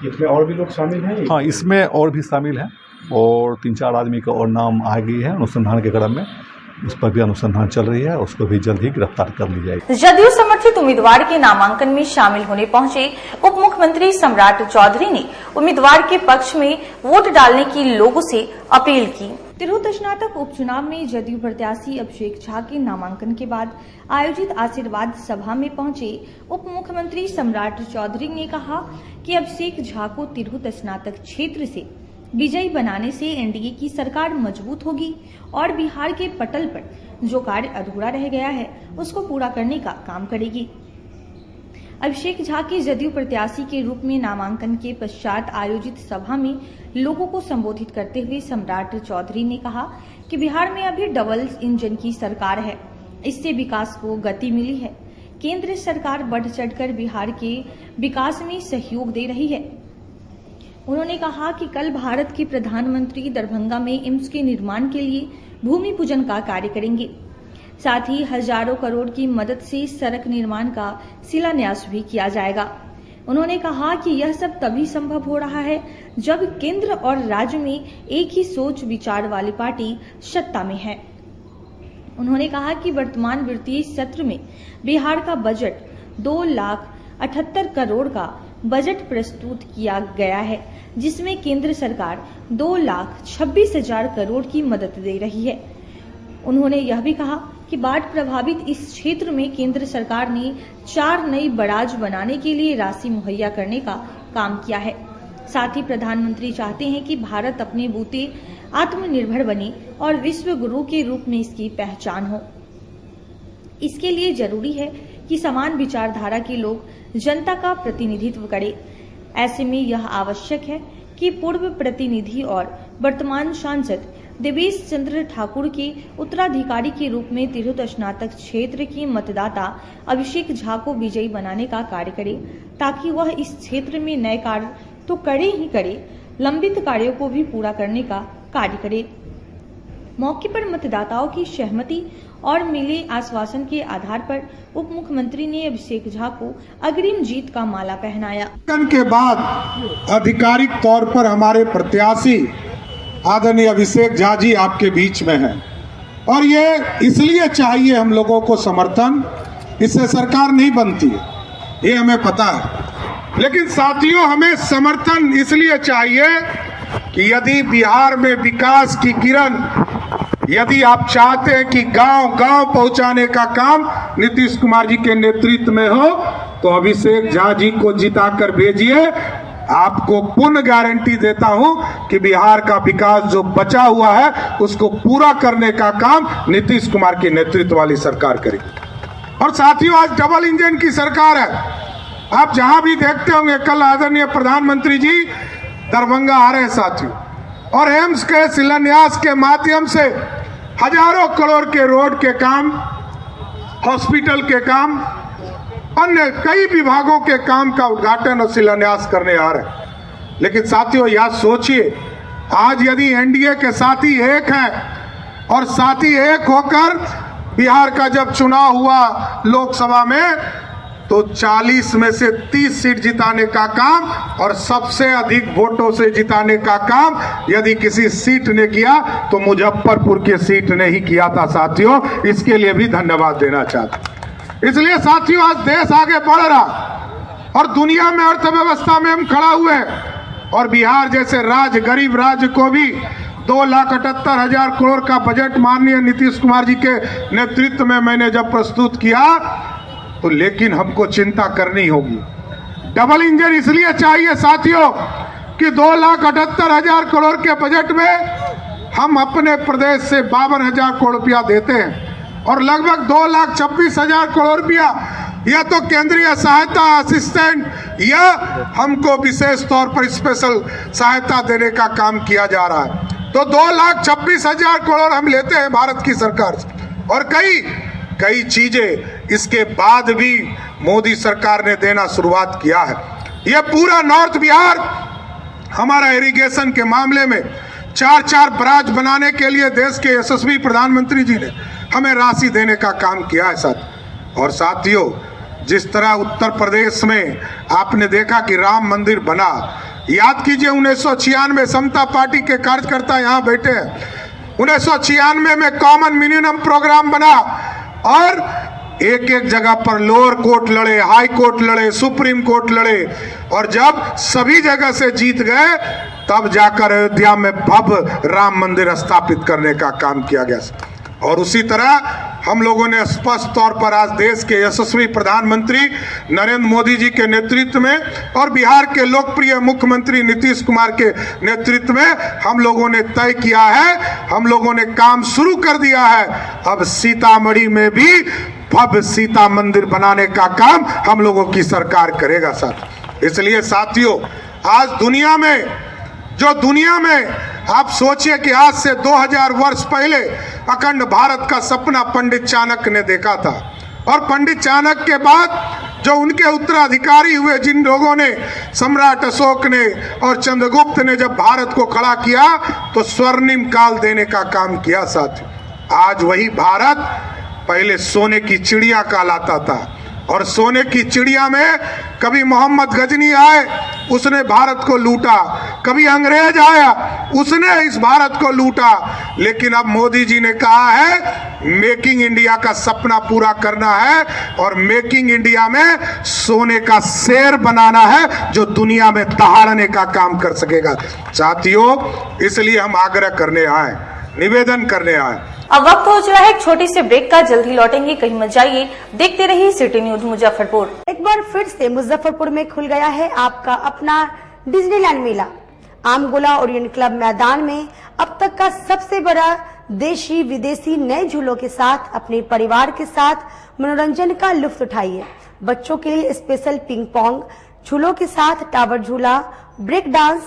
इसमें और भी लोग शामिल हैं? हाँ, इसमें और भी शामिल हैं और 3-4 आदमी का और नाम आ गई है अनुसंधान के क्रम में, उस पर भी अनुसंधान चल रही है, उसको भी जल्द ही गिरफ्तार कर ली जाएगी। जदयू समर्थित उम्मीदवार के नामांकन में शामिल होने पहुंचे उप मुख्यमंत्री सम्राट चौधरी ने उम्मीदवार के पक्ष में वोट डालने की लोगों से अपील की। तिरहुत स्नातक उपचुनाव में जदयू प्रत्याशी अभिषेक झा के नामांकन के बाद आयोजित आशीर्वाद सभा में पहुंचे उप मुख्यमंत्री सम्राट चौधरी ने कहा कि अभिषेक झा को तिरहुत स्नातक क्षेत्र से विजयी बनाने से एनडीए की सरकार मजबूत होगी और बिहार के पटल पर जो कार्य अधूरा रह गया है उसको पूरा करने का काम करेगी। अभिषेक झा के जदयू प्रत्याशी के रूप में नामांकन के पश्चात आयोजित सभा में लोगों को संबोधित करते हुए सम्राट चौधरी ने कहा कि बिहार में अभी डबल इंजन की सरकार है, इससे विकास को गति मिली है। केंद्र सरकार बढ़ चढ़कर बिहार के विकास में सहयोग दे रही है। उन्होंने कहा कि कल भारत के प्रधानमंत्री दरभंगा में एम्स के निर्माण के लिए भूमि पूजन का कार्य करेंगे। साथ ही हजारों करोड़ की मदद से सड़क निर्माण का शिलान्यास भी किया जाएगा। उन्होंने कहा कि यह सब तभी संभव हो रहा है जब केंद्र और राज्य में एक ही सोच विचार वाली पार्टी सत्ता में है। उन्होंने कहा कि वर्तमान वित्तीय सत्र में बिहार का बजट 2,78 करोड़ का बजट प्रस्तुत किया गया है, जिसमें केंद्र सरकार 2,26,000 करोड़ की मदद दे रही है। उन्होंने यह भी कहा कि बाढ़ प्रभावित इस क्षेत्र में केंद्र सरकार ने 4 नई बराज बनाने के लिए राशि मुहैया करने का काम किया है। साथ ही प्रधानमंत्री चाहते हैं कि भारत अपने बूते आत्मनिर्भर बने और विश्व गुरु के रूप में इसकी पहचान हो। इसके लिए जरूरी है कि समान विचारधारा के लोग जनता का प्रतिनिधित्व करें। ऐसे में यह आवश्यक है कि पूर्व प्रतिनिधि और वर्तमान सांसद देवेश चंद्र ठाकुर के उत्तराधिकारी के रूप में तिरहुत स्नातक क्षेत्र के मतदाता अभिषेक झा को विजयी बनाने का कार्य करे, ताकि वह इस क्षेत्र में नए कार्य तो करे ही करे, लंबित कार्यों को भी पूरा करने का कार्य करे। मौके पर मतदाताओं की सहमति और मिले आश्वासन के आधार पर उप मुख्यमंत्री ने अभिषेक झा को अग्रिम जीत का माला पहनाया। के बाद आधिकारिक तौर पर हमारे प्रत्याशी आदरणीय अभिषेक झा जी आपके बीच में हैं और ये इसलिए चाहिए हम लोगों को समर्थन, इससे सरकार नहीं बनती है, ये हमें पता है। लेकिन साथियों, हमें समर्थन इसलिए चाहिए कि यदि बिहार में विकास की किरण, यदि आप चाहते हैं कि गांव-गांव पहुंचाने का काम नीतीश कुमार जी के नेतृत्व में हो, तो अभिषेक झा जी को जिताकर भेजिए। आपको पूर्ण गारंटी देता हूं कि बिहार का विकास जो बचा हुआ है उसको पूरा करने का काम नीतीश कुमार के नेतृत्व वाली सरकार करेगी। और साथियों, आज डबल इंजन की सरकार है। आप जहां भी देखते होंगे, कल आदरणीय प्रधानमंत्री जी दरभंगा आ रहे हैं साथियों, और एम्स के शिलान्यास के माध्यम से हजारों करोड़ के रोड के काम, हॉस्पिटल के काम, अन्य कई विभागों के काम का उद्घाटन और शिलान्यास करने आ रहे हैं। लेकिन साथियों, यह सोचिए, आज यदि एनडीए के साथी एक हैं और साथी एक होकर बिहार का जब चुनाव हुआ लोकसभा में, तो 40 में से 30 सीट जिताने का काम और सबसे अधिक वोटों से जिताने का काम यदि किसी सीट ने किया तो मुजफ्फरपुर की सीट ने ही किया था साथियों। इसके लिए भी धन्यवाद देना चाहता। इसलिए साथियों, आज देश आगे बढ़ रहा और दुनिया में अर्थव्यवस्था में हम खड़ा हुए हैं, और बिहार जैसे राज्य, गरीब राज्य को भी 2,78,000 करोड़ का बजट माननीय नीतीश कुमार जी के नेतृत्व में मैंने जब प्रस्तुत किया, तो लेकिन हमको चिंता करनी होगी। डबल इंजन इसलिए चाहिए साथियों कि 2,78,000 करोड़ के बजट में हम अपने प्रदेश से 52,000 करोड़ रुपया देते हैं और लगभग 2,26,000 करोड़ रुपया या तो केंद्रीय सहायता असिस्टेंट या हमको विशेष तौर पर स्पेशल सहायता देने का काम किया जा रहा है। तो 2,26,000 करोड़ हम लेते हैं भारत की सरकार से, और कई चीजें इसके बाद भी मोदी सरकार ने देना शुरुआत किया है। यह पूरा नॉर्थ बिहार हमारा इरिगेशन के मामले में 4 बराज बनाने के लिए देश के यशस्वी प्रधानमंत्री जी ने हमें राशि देने का काम किया है साथ। और साथियों, जिस तरह उत्तर प्रदेश में आपने देखा कि राम मंदिर बना, याद कीजिए 1996 समता पार्टी के कार्यकर्ता यहाँ बैठे हैं, 1996 में कॉमन मिनिमम प्रोग्राम बना और एक जगह पर लोअर कोर्ट लड़े, हाई कोर्ट लड़े, सुप्रीम कोर्ट लड़े, और जब सभी जगह से जीत गए तब जाकर अयोध्या में भव्य राम मंदिर स्थापित करने का काम किया गया। और उसी तरह हम लोगों ने स्पष्ट तौर पर आज देश के यशस्वी प्रधानमंत्री नरेंद्र मोदी जी के नेतृत्व में और बिहार के लोकप्रिय मुख्यमंत्री नीतीश कुमार के नेतृत्व में हम लोगों ने तय किया है, हम लोगों ने काम शुरू कर दिया है। अब सीतामढ़ी में भी भव्य सीता मंदिर बनाने का काम हम लोगों की सरकार करेगा साथ। इसलिए साथियों, आज दुनिया में आप सोचिए कि आज से 2000 वर्ष पहले अखंड भारत का सपना पंडित चाणक्य ने देखा था, और पंडित चाणक्य के बाद जो उनके उत्तराधिकारी हुए, जिन लोगों ने, सम्राट अशोक ने और चंद्रगुप्त ने जब भारत को खड़ा किया तो स्वर्णिम काल देने का काम किया साथियों। आज वही भारत पहले सोने की चिड़िया कहलाता था, और सोने की चिड़िया में कभी मोहम्मद गजनी आए, उसने भारत को लूटा, कभी अंग्रेज आया, उसने इस भारत को लूटा, लेकिन अब मोदी जी ने कहा है मेकिंग इंडिया का सपना पूरा करना है और मेकिंग इंडिया में सोने का शेर बनाना है जो दुनिया में दहाड़ने का काम कर सकेगा साथियों। इसलिए हम आग्रह करने आए, निवेदन करने आए। अब वक्त हो चला है एक छोटी सी ब्रेक का, जल्द ही लौटेंगे, कहीं मत जाइए, देखते रहिए सिटी न्यूज मुजफ्फरपुर। एक बार फिर से मुजफ्फरपुर में खुल गया है आपका अपना डिज्नीलैंड मेला। आमगोला ओरिएंट क्लब मैदान में अब तक का सबसे बड़ा देशी विदेशी नए झूलों के साथ अपने परिवार के साथ मनोरंजन का लुत्फ उठाइए। बच्चों के लिए स्पेशल पिंग पोंग झूलों के साथ टावर झूला, ब्रेक डांस,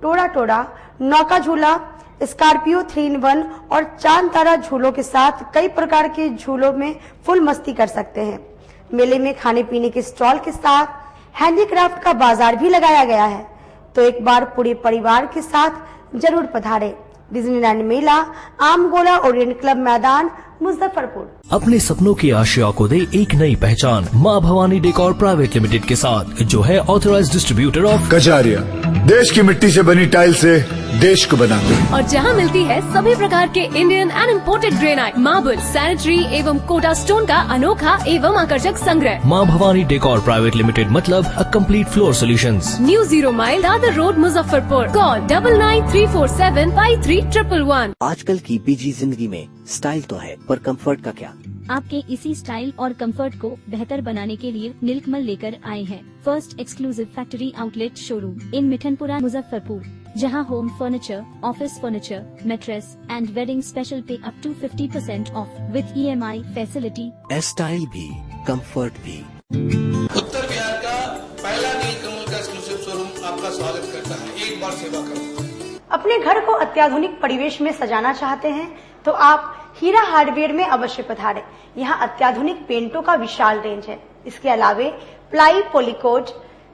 टोड़ा टोड़ा, नौका झूला, स्कॉर्पियो 3-in-1 और चांद तारा झूलों के साथ कई प्रकार के झूलों में फुल मस्ती कर सकते हैं। मेले में खाने पीने के स्टॉल के साथ हैंडीक्राफ्ट का बाजार भी लगाया गया है, तो एक बार पूरे परिवार के साथ जरूर पधारें। डिज्नीलैंड मेला, आमगोला ओरिएंट क्लब मैदान, मुजफ्फरपुर। अपने सपनों की आशिया को दे एक नई पहचान माँ भवानी डेकोर प्राइवेट लिमिटेड के साथ, जो है ऑथराइज्ड डिस्ट्रीब्यूटर ऑफ कजारिया। देश की मिट्टी से बनी टाइल से देश को बनाते, और जहां मिलती है सभी प्रकार के Indian and imported granite, marble, sanitary एवं कोटा स्टोन का अनोखा एवं आकर्षक संग्रह। माँ भवानी डेकोर प्राइवेट लिमिटेड मतलब a complete floor solutions. New 0 mile Dadar road, Muzaffarpur. Call 9934753111। आजकल की बिजी जिंदगी में स्टाइल तो है, पर कंफर्ट का क्या? आपके इसी स्टाइल और कंफर्ट को बेहतर बनाने के लिए नीलकमल लेकर आए हैं first exclusive factory outlet showroom in Mithanpura, Muzaffarpur, जहां home furniture, office furniture, mattress and wedding special pay up to 50% off with EMI facility. Style भी, कंफर्ट भी। उत्तर बिहार का पहला नीलकमल का एक्सक्लूसिव शोरूम आपका स्वागत करता है। एक बार सेवा करो। अपने घर को अत्याधुनिक परिवेश में सजाना चाहते हैं तो आप हीरा हार्डवेयर में अवश्य पधारें। यहाँ अत्याधुनिक पेंटों का विशाल रेंज है। इसके अलावे ply, पॉलीकोट,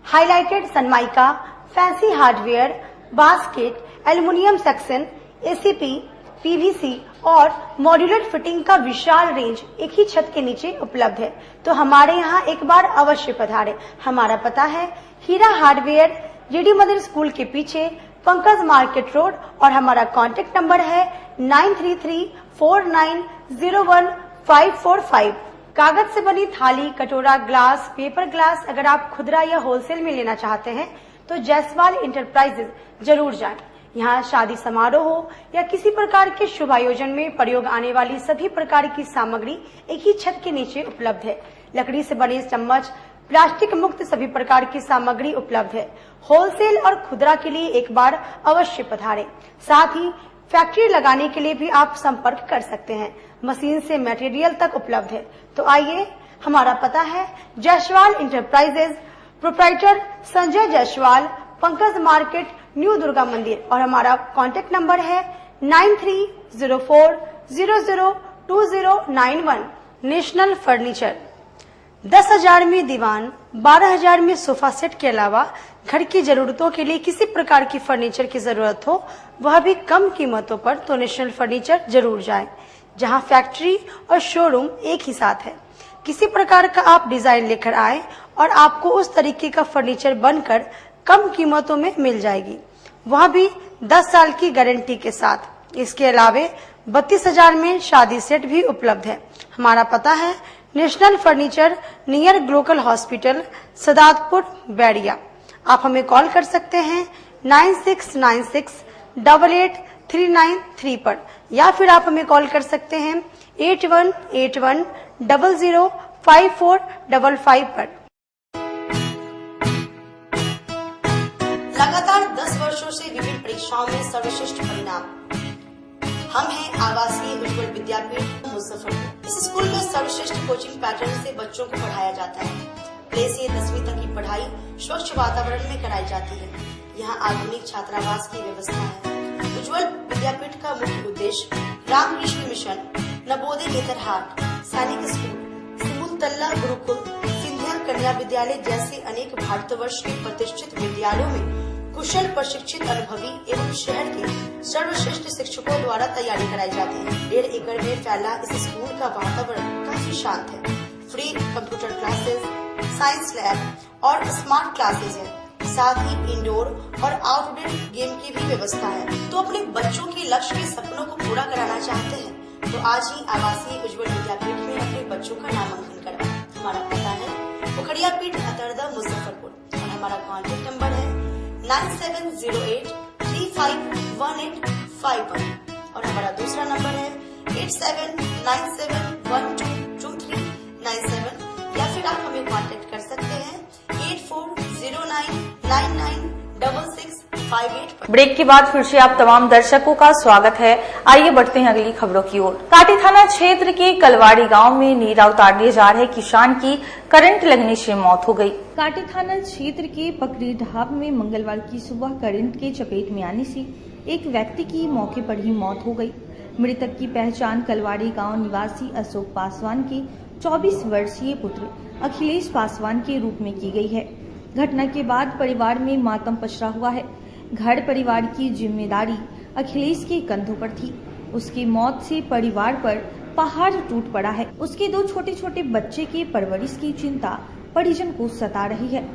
highlighted Sunmica, fancy hardware, basket, aluminium section, ACP, PVC और मॉड्यूलर फिटिंग का विशाल रेंज एक ही छत के नीचे उपलब्ध है। तो हमारे यहाँ एक बार अवश्य पधारें। हमारा पता है हीरा हार्डवेयर, JD मदर स्कूल के पीछे, पंकज मार्केट रोड, और हमारा कॉन्टेक्ट नंबर है 9334901545। कागज से बनी थाली, कटोरा, ग्लास, पेपर ग्लास अगर आप खुदरा या होलसेल में लेना चाहते हैं तो जायसवाल इंटरप्राइजेज जरूर जाएं। यहाँ शादी समारोह हो या किसी प्रकार के शुभ आयोजन में प्रयोग आने वाली सभी प्रकार की सामग्री एक ही छत के नीचे उपलब्ध है। लकड़ी से बने चम्मच, प्लास्टिक मुक्त सभी प्रकार की सामग्री उपलब्ध है। होलसेल और खुदरा के लिए एक बार अवश्य पधारें। साथ ही फैक्ट्री लगाने के लिए भी आप संपर्क कर सकते हैं। मशीन से मटेरियल तक उपलब्ध है। तो आइए, हमारा पता है Jaiswal enterprises, proprietor Sanjay Jaiswal, Pankaj market, new Durga मंदिर, और हमारा कॉन्टेक्ट नंबर है 9304002091। नेशनल फर्नीचर 10,000 में दीवान, 12,000 में सोफा सेट के अलावा घर की जरूरतों के लिए किसी प्रकार की फर्नीचर की जरूरत हो, वह भी कम कीमतों पर, तो नेशनल फर्नीचर जरूर जाएं, जहां फैक्ट्री और शोरूम एक ही साथ है। किसी प्रकार का आप डिजाइन लेकर आए और आपको उस तरीके का फर्नीचर बनकर कम कीमतों में मिल जाएगी, वह भी 10 साल की गारंटी के साथ। इसके अलावे 32,000 में शादी सेट भी उपलब्ध है। हमारा पता है National Furniture, near Glocal Hospital, Sadatpur, Bairiya. आप हमें कॉल कर सकते हैं 9696883933 पर, या फिर आप हमें कॉल कर सकते हैं 8181005455 पर। लगातार 10 वर्षों से विभिन्न परीक्षाओं में सर्वश्रेष्ठ परिणाम। हम हैं आवासीय उज्ज्वल विद्यापीठ, मुजफ्फरपुर। इस स्कूल में सर्वश्रेष्ठ कोचिंग पैटर्न से बच्चों को पढ़ाया जाता है। प्ले से 10वीं तक की पढ़ाई स्वच्छ वातावरण में कराई जाती है। यहाँ आधुनिक छात्रावास की व्यवस्था है। उज्ज्वल विद्यापीठ का मुख्य उद्देश्य रामकृष्ण मिशन, नवोदय नेतरहाट, सैनिक स्कूल, सिमुलतल्ला गुरुकुल, सिंधिया कन्या विद्यालय जैसे अनेक भारतवर्ष के प्रतिष्ठित विद्यालयों में कुशल, प्रशिक्षित, अनुभवी एवं शहर के सर्वश्रेष्ठ शिक्षकों द्वारा तैयारी कराई जाती है। 1.5 एकड़ में फैला इस स्कूल का वातावरण काफी शांत है। Free computer classes, science lab और स्मार्ट क्लासेस है। साथ ही इंडोर और आउटडोर गेम की भी व्यवस्था है। तो अपने बच्चों के लक्ष्य के सपनों को पूरा कराना चाहते हैं तो आज ही आवासीय उज्ज्वल विद्यापीठ में अपने बच्चों का नामांकन करवाएं। हमारा पता है पोखरिया पीठ, अतरदा, मुजफ्फरपुर, और हमारा कॉन्टेक्ट नंबर है 9708351851, और हमारा दूसरा नंबर है 8797122397, या फिर आप हमें कांटेक्ट कर सकते हैं 8409996658 पर। ब्रेक के बाद फिर से आप तमाम दर्शकों का स्वागत है। आइए बढ़ते हैं अगली खबरों की ओर। काटी थाना क्षेत्र के कलवाड़ी गांव में नीरा उतारने जा रहे किसान की करंट लगने से मौत हो गई। काटी थाना क्षेत्र के पकड़ी ढाब में मंगलवार की सुबह करंट के चपेट में आने से एक व्यक्ति की मौके पर ही मौत हो गई। मृतक की पहचान कलवाड़ी गांव निवासी अशोक पासवान के 24 वर्षीय पुत्र अखिलेश पासवान के रूप में की गई है। घटना के बाद परिवार में मातम पसरा हुआ है। घर परिवार की जिम्मेदारी अखिलेश के कंधों पर थी। उसकी मौत से परिवार पर पहाड़ टूट पड़ा है। उसके 2 छोटे छोटे बच्चे के परवरिश की चिंता परिजन को सता रही है।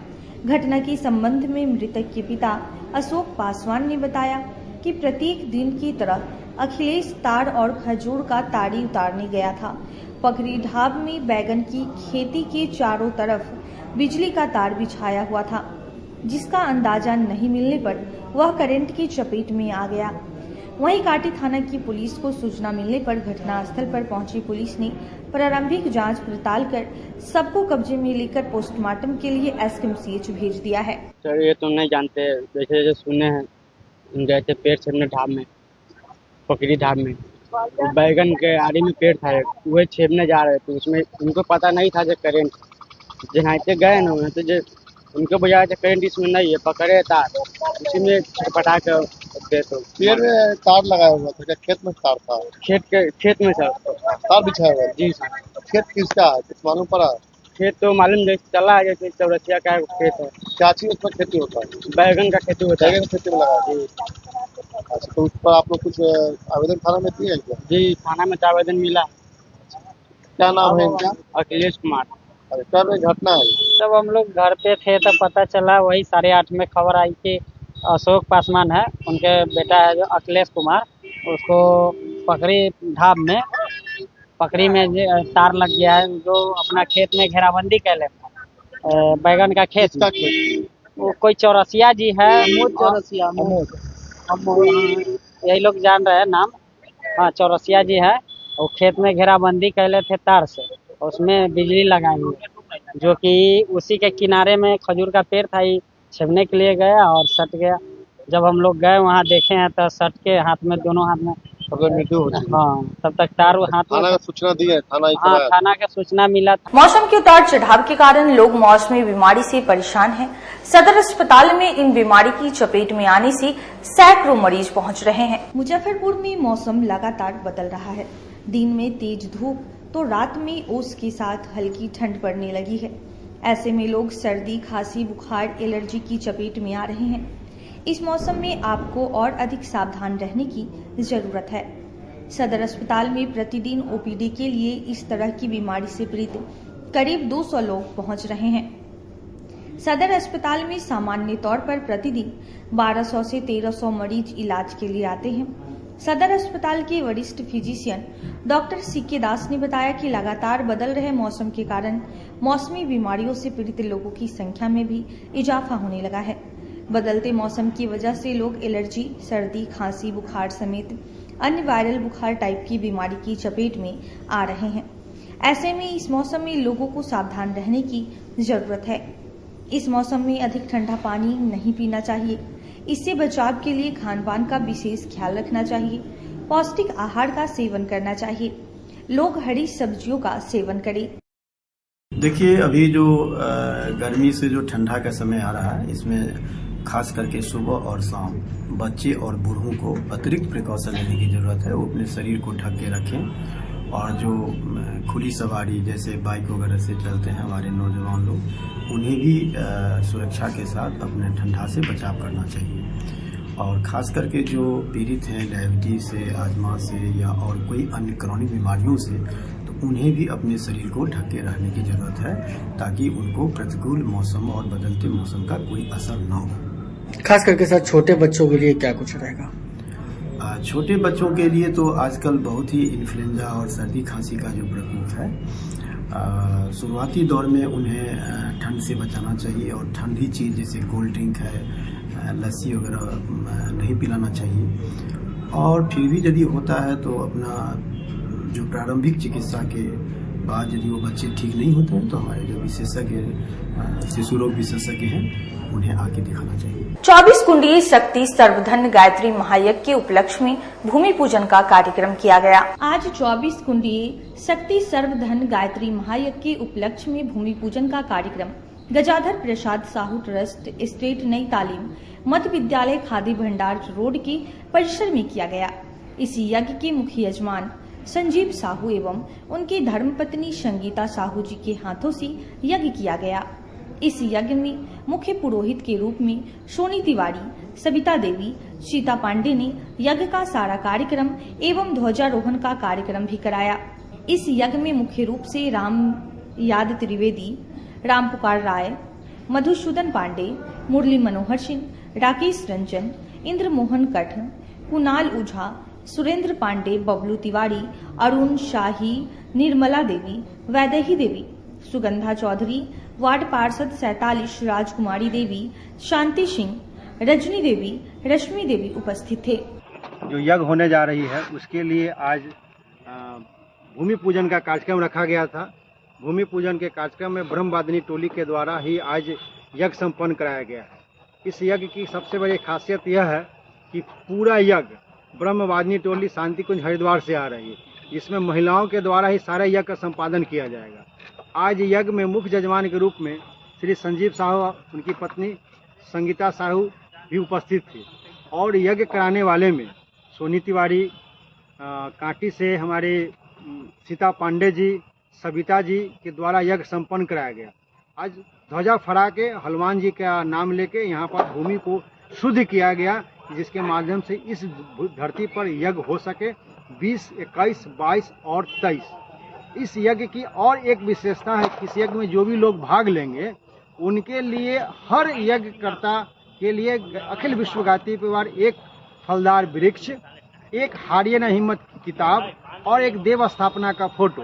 घटना के संबंध में मृतक के पिता अशोक पासवान ने बताया कि प्रत्येक दिन की तरह अखिलेश तार और खजूर का ताड़ी उतारने गया था। पकड़ी ढाब में बैगन की खेती के चारों तरफ बिजली का तार बिछाया हुआ था, जिसका अंदाजा नहीं मिलने पर वह करंट की चपेट में आ गया। वहीं काटी थाना की पुलिस को सूचना मिलने पर घटनास्थल पर पहुंची पुलिस ने प्रारंभिक जांच पड़ताल कर सबको कब्जे में लेकर पोस्टमार्टम के लिए एसकेएमसीएच भेज दिया है। सर ये तो नहीं जानते, जैसे जैसे सुने हैं गए थे पेड़ छेदने ढाब में, पकड़ी ढाब में बैगन के आड़ी में पेड़ था, वह छेदने जा रहे थे। उसमें उनको पता नहीं था जो करेंट जहाँ गए ना तो जो उनको बुझाया था करेंट इसमें नहीं है, पकड़े तार उसी में छटपटा कर दे। तो पेड़ में तार लगाया हुआ था, खेत में तार था? खेत में सर तार बिछाया हुआ? जी सर। खेत किसका है कुछ मालूम पड़ा? खेत तो मालूम जैसे चला है, जैसे चौरसिया का खेत है। क्या चीज उसमें खेती होता है? बैगन का खेती होता है। बैगन खेती में लगाया? अच्छा, तो उस पर आप लोग कुछ आवेदन थाना में दिए क्या? जी थाना में आवेदन मिला। क्या नाम है इनका? अखिलेश कुमार। क्या घटना है? जब हम लोग घर पे थे तब पता चला, वही 8:30 में खबर आई कि अशोक पासवान है, उनके बेटा है जो अखिलेश कुमार, उसको पकड़ी ढाब में तार लग गया है, जो अपना खेत में घेराबंदी कर ले बैगन का खेत में। वो कोई चौरसिया जी है, यही लोग जान रहे हैं नाम। हाँ चौरसिया जी है, वो खेत में घेराबंदी कर ले थे तार से, उसमें बिजली लगाई हुई, जो कि उसी के किनारे में खजूर का पेड़ था, छेड़ने के लिए गया और सट गया। जब हम लोग गए वहाँ देखे हैं तो सट के हाथ में, दोनों हाथ में मृत्यु हो चुकी। हाँ तब तक तार हाथ थाना का सूचना दी है? थाना का सूचना मिला था। मौसम के उतार चढ़ाव के कारण लोग मौसमी बीमारी से परेशान हैं। सदर अस्पताल में इन बीमारी की चपेट में आने से सैकड़ों मरीज पहुंच रहे हैं। मुजफ्फरपुर में मौसम लगातार बदल रहा है। दिन में तेज धूप तो रात में ओस के साथ हल्की ठंड पड़ने लगी है। ऐसे में लोग सर्दी, खांसी, बुखार, एलर्जी की चपेट में आ रहे हैं। इस मौसम में आपको और अधिक सावधान रहने की जरूरत है। सदर अस्पताल में प्रतिदिन ओपीडी के लिए इस तरह की बीमारी से पीड़ित करीब 200 लोग पहुंच रहे हैं। सदर अस्पताल में सामान्य तौर पर प्रतिदिन 1200 से 1300 मरीज इलाज के लिए आते हैं। सदर अस्पताल के वरिष्ठ फिजिशियन डॉक्टर सीके दास ने बताया कि लगातार बदल रहे मौसम के कारण मौसमी बीमारियों से पीड़ित लोगों की संख्या में भी इजाफा होने लगा है। बदलते मौसम की वजह से लोग एलर्जी, सर्दी, खांसी, बुखार समेत अन्य वायरल बुखार टाइप की बीमारी की चपेट में आ रहे हैं। ऐसे में इस मौसम में लोगों को सावधान रहने की जरूरत है। इस मौसम में अधिक ठंडा पानी नहीं पीना चाहिए। इससे बचाव के लिए खान-पान का विशेष ख्याल रखना चाहिए। पौष्टिक आहार का सेवन करना चाहिए। लोग हरी सब्जियों का सेवन करें। देखिए अभी जो गर्मी से जो ठंडा का समय आ रहा है, इसमें खास करके सुबह और शाम बच्चे और बूढ़ों को अतिरिक्त प्रिकॉशन लेने की जरूरत है। वो अपने शरीर को ढक के रखें और जो खुली सवारी जैसे बाइक वगैरह से चलते हैं हमारे नौजवान लोग, उन्हें भी सुरक्षा के साथ अपने ठंडा से बचाव करना चाहिए। और ख़ास करके जो पीड़ित हैं डायबिटीज से, आजमा से या और कोई अन्य क्रॉनिक बीमारियों से, तो उन्हें भी अपने शरीर को ढक के रहने की ज़रूरत है ताकि उनको प्रतिकूल मौसम और बदलते मौसम का कोई असर न हो। खास करके सर छोटे बच्चों के लिए क्या कुछ रहेगा? छोटे बच्चों के लिए तो आजकल बहुत ही इन्फ्लुएंजा और सर्दी खांसी का जो प्रकोप है, शुरुआती दौर में उन्हें ठंड से बचाना चाहिए और ठंडी चीज़ जैसे कोल्ड ड्रिंक है, लस्सी वगैरह नहीं पिलाना चाहिए। और फिर भी यदि होता है तो अपना जो प्रारंभिक चिकित्सा के बाद यदि वो बच्चे ठीक नहीं होते हैं तो हमारे जो विशेषज्ञ शिशु रोग विशेषज्ञ हैं उन्हें आके दिखाना चाहिए। 24 कुंडीय शक्ति सर्वधन गायत्री महायज्ञ के उपलक्ष्य में भूमि पूजन का कार्यक्रम किया गया। आज 24 कुंडीय शक्ति सर्वधन गायत्री महायज्ञ के उपलक्ष्य में भूमि पूजन का कार्यक्रम गजाधर प्रसाद साहू ट्रस्ट स्टेट नई तालीम मध्य विद्यालय खादी भंडार रोड के परिसर में किया गया। इस यज्ञ के मुख्य यजमान संजीव साहू एवं उनकी धर्मपत्नी संगीता साहू जी के हाथों से यज्ञ किया गया। इस यज्ञ में मुख्य पुरोहित के रूप में सोनी तिवारी, सविता देवी, सीता पांडे ने यज्ञ का सारा कार्यक्रम एवं ध्वजारोहण का कार्यक्रम भी कराया। इस यज्ञ में मुख्य रूप से राम याद त्रिवेदी, राम पुकार राय, मधुसूदन पांडे, मुरली मनोहर सिंह, राकेश रंजन, इंद्र मोहन कठ, कुणाल ओझा, सुरेंद्र पांडे, बबलू तिवारी, अरुण शाही, निर्मला देवी, वैदेही देवी, सुगंधा चौधरी, वार्ड पार्षद 47 राजकुमारी देवी, शांति सिंह, रजनी देवी, रश्मि देवी उपस्थित थे। जो यज्ञ होने जा रही है उसके लिए आज भूमि पूजन का कार्यक्रम रखा गया था। भूमि पूजन के कार्यक्रम में ब्रह्मवादिनी टोली के द्वारा ही आज यज्ञ संपन्न कराया गया है। इस यज्ञ की सबसे बड़ी खासियत यह है कि पूरा यज्ञ ब्रह्मवादिनी टोली शांति कुंज हरिद्वार से आ रही है, जिसमें महिलाओं के द्वारा ही सारे यज्ञ का संपादन किया जाएगा। आज यज्ञ में मुख्य यजमान के रूप में श्री संजीव साहू, उनकी पत्नी संगीता साहू भी उपस्थित थी और यज्ञ कराने वाले में सोनी तिवारी, कांटी से हमारे सीता पांडे जी, सविता जी के द्वारा यज्ञ संपन्न कराया गया। आज ध्वजा फहरा के हनुमान जी का नाम लेके यहाँ पर भूमि को शुद्ध किया गया, जिसके माध्यम से इस धरती पर यज्ञ हो सके। 20, 21, 22 और 23 इस यज्ञ की और एक विशेषता है कि इस यज्ञ में जो भी लोग भाग लेंगे उनके लिए हर यज्ञकर्ता के लिए अखिल विश्वगाती परिवार एक फलदार वृक्ष, एक हारिए न हिम्मत की किताब और एक देव स्थापना का फोटो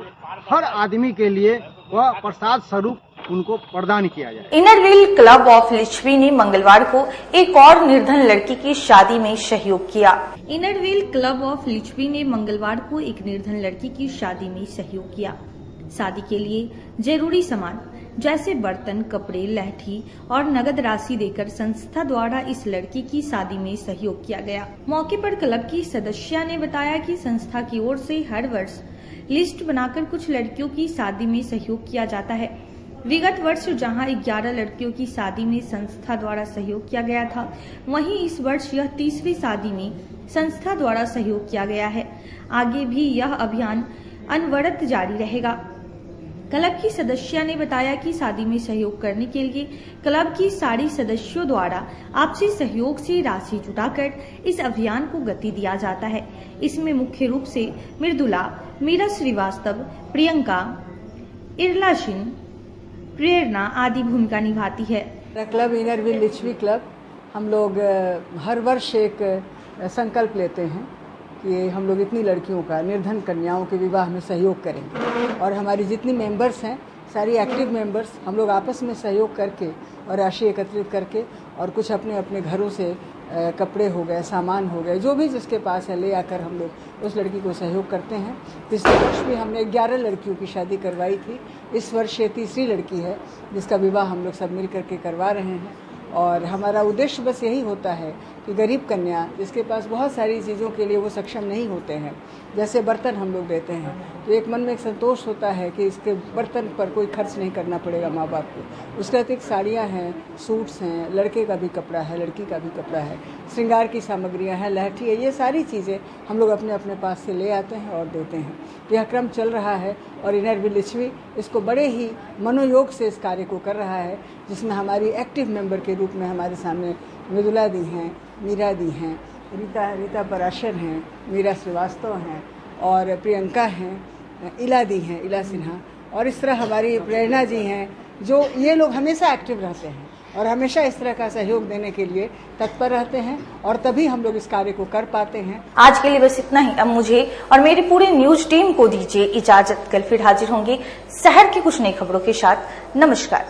हर आदमी के लिए वह प्रसाद स्वरूप उनको प्रदान किया जाए। Inner Wheel Club of Lichchhavi ने मंगलवार को एक और निर्धन लड़की की शादी में सहयोग किया। Inner Wheel Club of Lichchhavi ने मंगलवार को एक निर्धन लड़की की शादी में सहयोग किया। शादी के लिए जरूरी सामान जैसे बर्तन, कपड़े, लहठी और नगद राशि देकर संस्था द्वारा इस लड़की की शादी में सहयोग किया गया। मौके पर क्लब की सदस्या ने बताया कि संस्था की ओर से हर वर्ष लिस्ट बनाकर कुछ लड़कियों की शादी में सहयोग किया जाता है। विगत वर्ष जहां 11 लड़कियों की शादी में संस्था द्वारा सहयोग किया गया था, वहीं इस वर्ष यह 30वीं शादी में संस्था द्वारा सहयोग किया गया है। आगे भी यह अभियान अनवरत जारी रहेगा। क्लब की सदस्या ने बताया कि शादी में सहयोग करने के लिए क्लब की सारी सदस्यों द्वारा आपसी सहयोग से राशि जुटाकर इस अभियान को गति दिया जाता है। इसमें मुख्य रूप से मृदुला, मीरा श्रीवास्तव, प्रियंका, इरला सिंह, प्रेरणा आदि भूमिका निभाती है। Club Inner Wheel Lichchhavi club हम लोग हर वर्ष एक संकल्प लेते हैं कि हम लोग इतनी लड़कियों का, निर्धन कन्याओं के विवाह में सहयोग करेंगे और हमारी जितनी मेंबर्स हैं, सारी एक्टिव मेंबर्स, हम लोग आपस में सहयोग करके और राशि एकत्रित करके और कुछ अपने अपने घरों से कपड़े हो गए, सामान हो गए, जो भी जिसके पास है ले आकर हम लोग उस लड़की को सहयोग करते हैं। पिछले वर्ष भी हमने 11 लड़कियों की शादी करवाई थी। इस वर्ष ये 3री लड़की है जिसका विवाह हम लोग सब मिल करके करवा रहे हैं और हमारा उद्देश्य बस यही होता है कि गरीब कन्या जिसके पास बहुत सारी चीज़ों के लिए वो सक्षम नहीं होते हैं, जैसे बर्तन हम लोग देते हैं तो एक मन में एक संतोष होता है कि इसके बर्तन पर कोई खर्च नहीं करना पड़ेगा माँ बाप को। उसके अतिरिक्त साड़ियाँ हैं, सूट्स हैं, लड़के का भी कपड़ा है, लड़की का भी कपड़ा है, श्रृंगार की सामग्रियाँ हैं, लहठी है, ये सारी चीज़ें हम लोग अपने अपने पास से ले आते हैं और देते हैं। यह क्रम चल रहा है और इनर व्हील लिच्छवी इसको बड़े ही मनोयोग से इस कार्य को कर रहा है, जिसमें हमारी एक्टिव मेंबर के रूप में हमारे सामने मृदुला दी हैं, मीरा दी हैं, रीता पराशर हैं, मीरा श्रीवास्तव हैं और प्रियंका हैं, इला दी हैं, इला सिन्हा, और इस तरह हमारी प्रेरणा जी हैं, जो ये लोग हमेशा एक्टिव रहते हैं और हमेशा इस तरह का सहयोग देने के लिए तत्पर रहते हैं और तभी हम लोग इस कार्य को कर पाते हैं। आज के लिए बस इतना ही। अब मुझे और मेरी पूरी न्यूज टीम को दीजिए इजाजत। कल फिर हाजिर होंगे शहर की कुछ नई खबरों के साथ। नमस्कार।